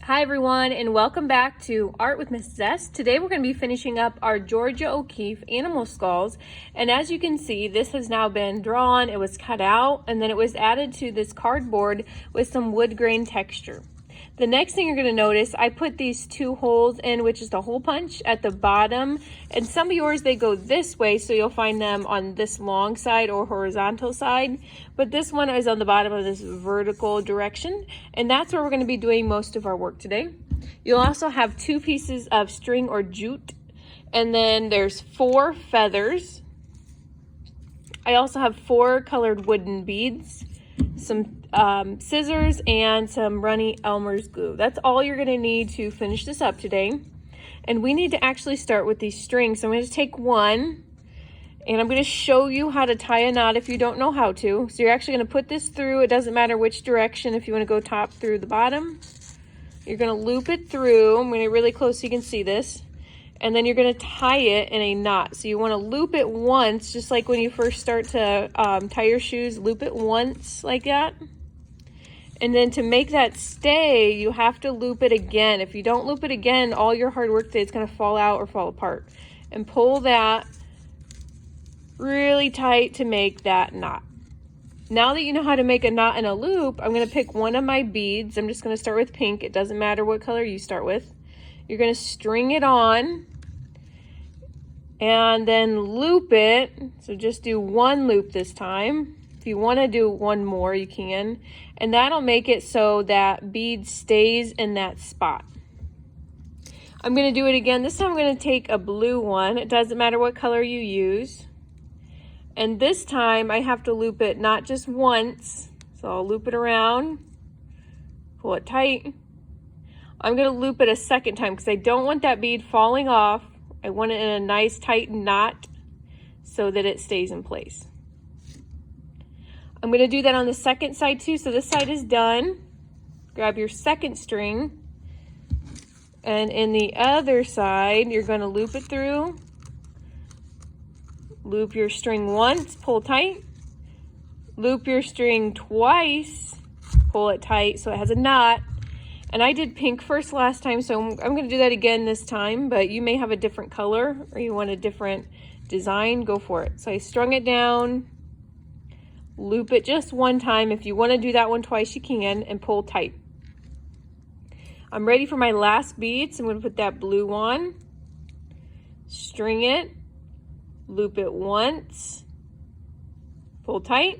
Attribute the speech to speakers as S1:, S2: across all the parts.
S1: Hi everyone, and welcome back to Art with Mrs. S. Today we're going to be finishing up our Georgia O'Keeffe animal skulls, and as you can see, this has now been drawn, it was cut out, and then it was added to this cardboard with some wood grain texture. The next thing you're going to notice, I put these two holes in, which is the hole punch at the bottom, and some of yours they go this way, so you'll find them on this long side or horizontal side, but this one is on the bottom of this vertical direction, and that's where we're going to be doing most of our work today. You'll also have two pieces of string or jute, and then there's 4 feathers. I also have 4 colored wooden beads, some scissors, and some runny Elmer's glue. That's all you're going to need to finish this up today. And we need to actually start with these strings. So I'm going to take one, and I'm going to show you how to tie a knot if you don't know how to. So you're actually going to put this through. It doesn't matter which direction. If you want to go top through the bottom, you're going to loop it through. I'm going to get really close so you can see this. And then you're going to tie it in a knot. So you want to loop it once, just like when you first start to tie your shoes, loop it once like that. And then to make that stay, you have to loop it again. If you don't loop it again, all your hard work today is going to fall out or fall apart. And pull that really tight to make that knot. Now that you know how to make a knot in a loop, I'm going to pick one of my beads. I'm just going to start with pink. It doesn't matter what color you start with. You're going to string it on and then loop it. So just do one loop this time. If you want to do one more, you can. And that'll make it so that bead stays in that spot. I'm going to do it again. This time I'm going to take a blue one. It doesn't matter what color you use. And this time I have to loop it not just once. So I'll loop it around, pull it tight. I'm going to loop it a second time because I don't want that bead falling off. I want it in a nice tight knot so that it stays in place. I'm going to do that on the second side too. So this side is done. Grab your second string, and in the other side you're going to loop it through. Loop your string once, pull tight. Loop your string twice, pull it tight so it has a knot. And I did pink first last time, so I'm going to do that again this time, but you may have a different color or you want a different design, go for it. So I strung it down, loop it just one time. If you want to do that one twice, you can, and pull tight. I'm ready for my last bead, so I'm going to put that blue on, string it, loop it once, pull tight,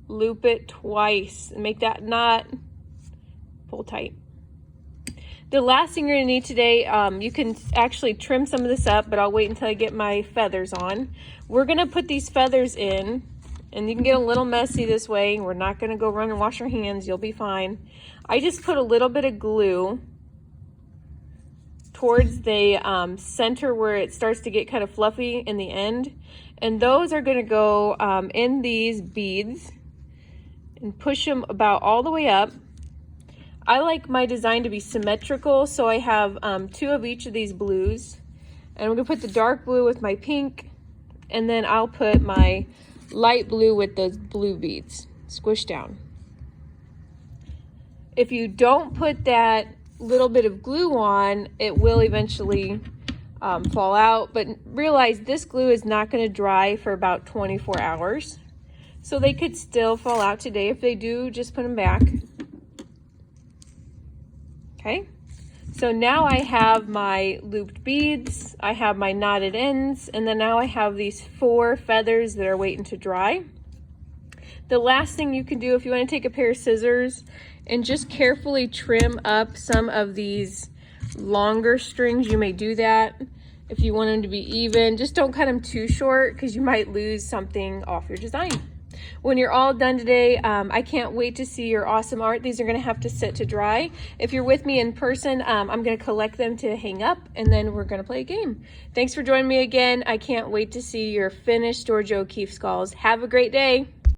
S1: loop it twice, and make that knot. Pull tight. The last thing you're going to need today, you can actually trim some of this up, but I'll wait until I get my feathers on. We're going to put these feathers in, and you can get a little messy this way. We're not going to go run and wash our hands. You'll be fine. I just put a little bit of glue towards the center where it starts to get kind of fluffy in the end, and those are going to go in these beads and push them about all the way up. I like my design to be symmetrical, so I have 2 of each of these blues. And I'm going to put the dark blue with my pink, and then I'll put my light blue with those blue beads. Squish down. If you don't put that little bit of glue on, it will eventually fall out. But realize this glue is not going to dry for about 24 hours. So they could still fall out today. If they do, just put them back. Okay, so now I have my looped beads, I have my knotted ends, and then now I have these 4 feathers that are waiting to dry. The last thing you can do, if you want to take a pair of scissors and just carefully trim up some of these longer strings, you may do that. If you want them to be even, just don't cut them too short because you might lose something off your design. When you're all done today, I can't wait to see your awesome art. These are going to have to sit to dry. If you're with me in person, I'm going to collect them to hang up, and then we're going to play a game. Thanks for joining me again. I can't wait to see your finished Georgia O'Keeffe skulls. Have a great day.